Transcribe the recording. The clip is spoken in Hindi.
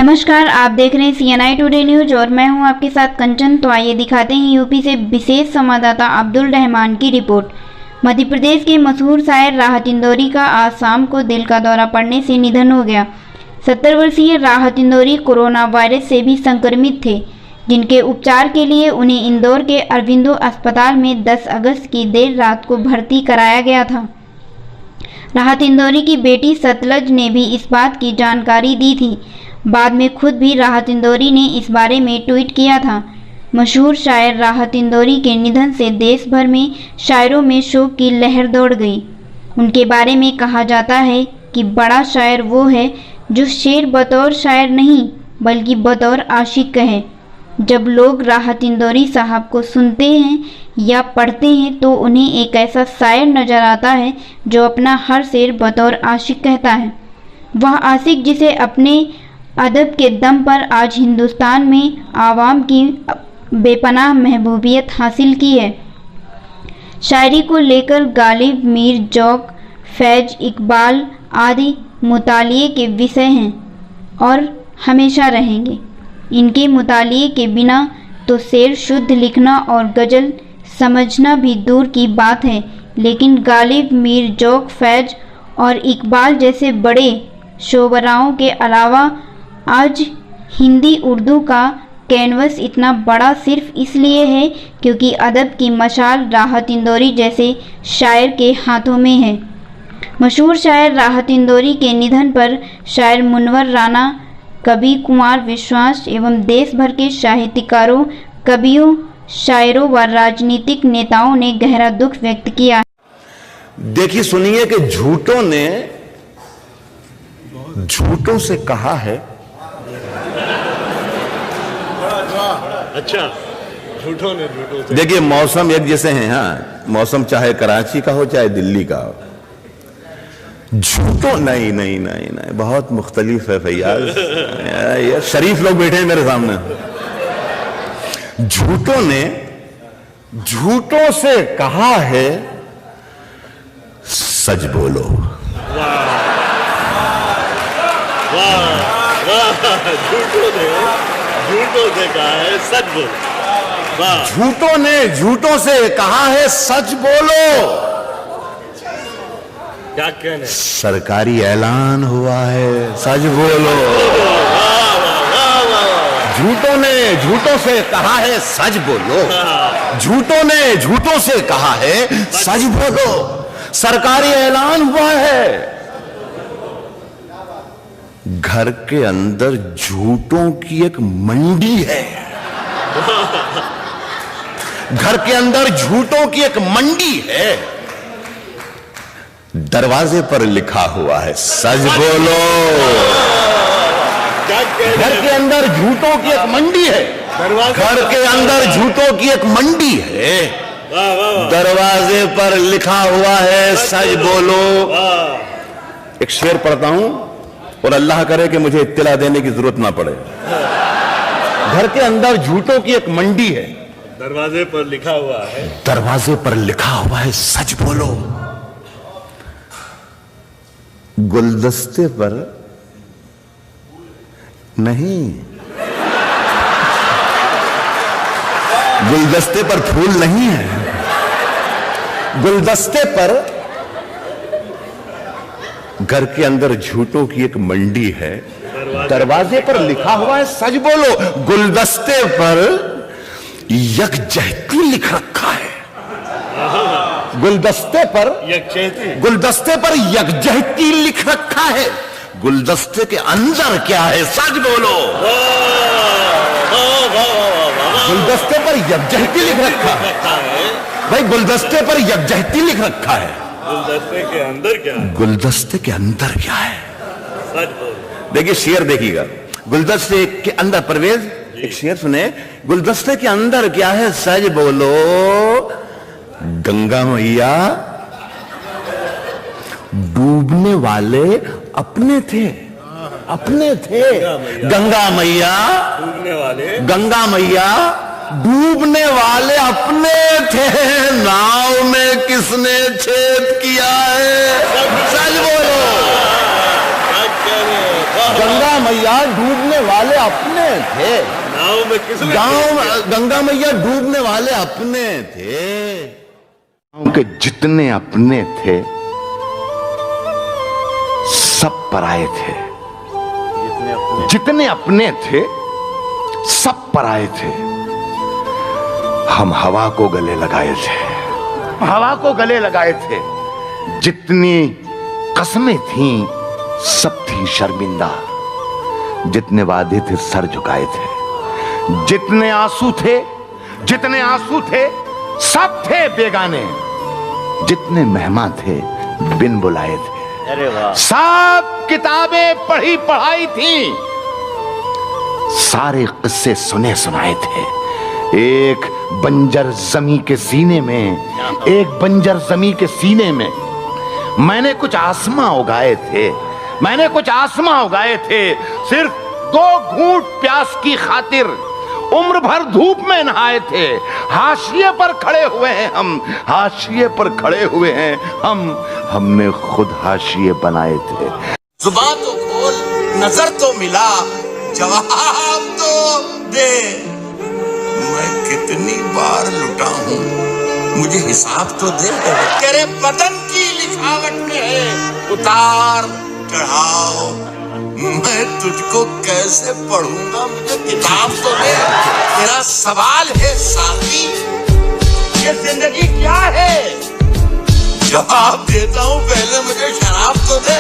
नमस्कार, आप देख रहे हैं CNI टुडे न्यूज और मैं हूं आपके साथ कंचन। तो आइए दिखाते हैं यूपी से विशेष संवाददाता अब्दुल रहमान की रिपोर्ट। मध्य प्रदेश के मशहूर शायर राहत इंदौरी का आज शाम को दिल का दौरा पड़ने से निधन हो गया। 70 वर्षीय राहत इंदौरी कोरोना वायरस से भी संक्रमित थे, जिनके उपचार के लिए उन्हें इंदौर के अरविंदो अस्पताल में 10 अगस्त की देर रात को भर्ती कराया गया था। राहत इंदौरी की बेटी सतलज ने भी इस बात की जानकारी दी थी। बाद में खुद भी राहत इंदौरी ने इस बारे में ट्वीट किया था। मशहूर शायर राहत इंदौरी के निधन से देश भर में शायरों में शोक की लहर दौड़ गई। उनके बारे में कहा जाता है कि बड़ा शायर वो है जो शेर बतौर शायर नहीं बल्कि बतौर आशिक कहे। जब लोग राहत इंदौरी साहब को सुनते हैं या पढ़ते हैं तो उन्हें एक ऐसा शायर नज़र आता है जो अपना हर शेर बतौर आशिक कहता है। वह आशिक जिसे अपने अदब के दम पर आज हिंदुस्तान में आवाम की बेपनाह महबूबियत हासिल की है। शायरी को लेकर गालिब, मीर, जौक, फैज, इकबाल आदि मुतालिए के विषय हैं और हमेशा रहेंगे। इनके मुतालिए के बिना तो शेर शुद्ध लिखना और गज़ल समझना भी दूर की बात है, लेकिन गालिब, मीर, जौक, फैज और इकबाल जैसे बड़े शोबराओं के अलावा आज हिंदी उर्दू का कैनवस इतना बड़ा सिर्फ इसलिए है क्योंकि अदब की मशाल राहत इंदौरी जैसे शायर के हाथों में है। मशहूर शायर राहत इंदौरी के निधन पर शायर मुनव्वर राना, कवि कुमार विश्वास एवं देश भर के साहित्यकारों, कवियों, शायरों व राजनीतिक नेताओं ने गहरा दुख व्यक्त किया। देखिए, सुनिए कि झूठों ने झूठों से कहा है। अच्छा, झूठों ने झूठों से। देखिए, मौसम एक जैसे हैं। हाँ, मौसम चाहे कराची का हो चाहे दिल्ली का हो, झूठों नहीं नहीं नहीं नहीं बहुत मुख्तलिफ है फैयाज। ये शरीफ लोग बैठे हैं मेरे सामने। झूठों ने झूठों से कहा है सच बोलो। झूठों से कहा है सच बोलो। झूठों ने झूठों से कहा है सच बोलो। क्या कहने? सरकारी ऐलान हुआ है सच बोलो। झूठों ने झूठों से कहा है सच बोलो। झूठों ने झूठों से कहा है सच बोलो। सरकारी ऐलान हुआ है। घर के अंदर झूठों की एक मंडी है। घर के अंदर झूठों की एक मंडी है। दरवाजे पर लिखा हुआ है सच बोलो। घर के अंदर झूठों की एक मंडी है। घर के अंदर झूठों की एक मंडी है। दरवाजे पर लिखा हुआ है सच बोलो। एक शेर पढ़ता हूं और अल्लाह करे कि मुझे इत्तला देने की जरूरत ना पड़े। घर के अंदर झूठों की एक मंडी है। दरवाजे पर लिखा हुआ है। दरवाजे पर लिखा हुआ है सच बोलो। गुलदस्ते पर नहीं, गुलदस्ते पर फूल नहीं है। गुलदस्ते पर घर के अंदर झूठों की एक मंडी है। दरवाजे पर लिखा हुआ है सच बोलो। गुलदस्ते पर यकजहती लिख रखा है। गुलदस्ते पर यकजहती लिख रखा है। गुलदस्ते के अंदर क्या है सच बोलो। गुलदस्ते पर यकजहती लिख रखा है भाई। गुलदस्ते पर यकजहती लिख रखा है। गुलदस्ते के अंदर क्या है? गुलदस्ते के अंदर क्या है सच बोलो। देखिए, शेर देखिएगा। गुलदस्ते के अंदर, परवेज एक शेर सुने। गुलदस्ते के अंदर क्या है सच बोलो। गंगा मैया डूबने वाले अपने थे। गंगा मैया डूबने वाले, गंगा मैया डूबने वाले अपने थे। नाव में किसने छेद किया है सच बोलो। गंगा मैया डूबने वाले अपने थे। नाव में किसने गांव में गंगा मैया डूबने वाले अपने थे। गांव के जितने अपने थे सब पराये थे। जितने अपने थे सब पराये थे। हम हवा को गले लगाए थे, हवा को गले लगाए थे। जितनी कसमें थीं सब थी शर्मिंदा। जितने वादे थे सर झुकाए थे। जितने आंसू थे सब थे बेगाने। जितने मेहमान थे बिन बुलाए थे। अरे वाह। सब किताबें पढ़ी पढ़ाई थी। सारे किस्से सुने सुनाए थे। एक बंजर जमी के सीने में मैंने कुछ आसमां उगाए थे। सिर्फ 2 घूंट प्यास की खातिर उम्र भर धूप में नहाए थे। हाशिए पर खड़े हुए हैं हम। हमने खुद हाशिए बनाए थे। जुबान तो खोल, नजर तो मिला, जवाब तो दे। मैं कितनी बार लुटा हूँ, मुझे हिसाब तो दे। तेरे बदन की लिखावट में है उतार चढ़ाव। मैं तुझको कैसे पढ़ूंगा, मुझे किताब तो दे। तेरा सवाल है साथी, ये जिंदगी क्या है? जवाब देता हूँ, पहले मुझे शराब तो दे।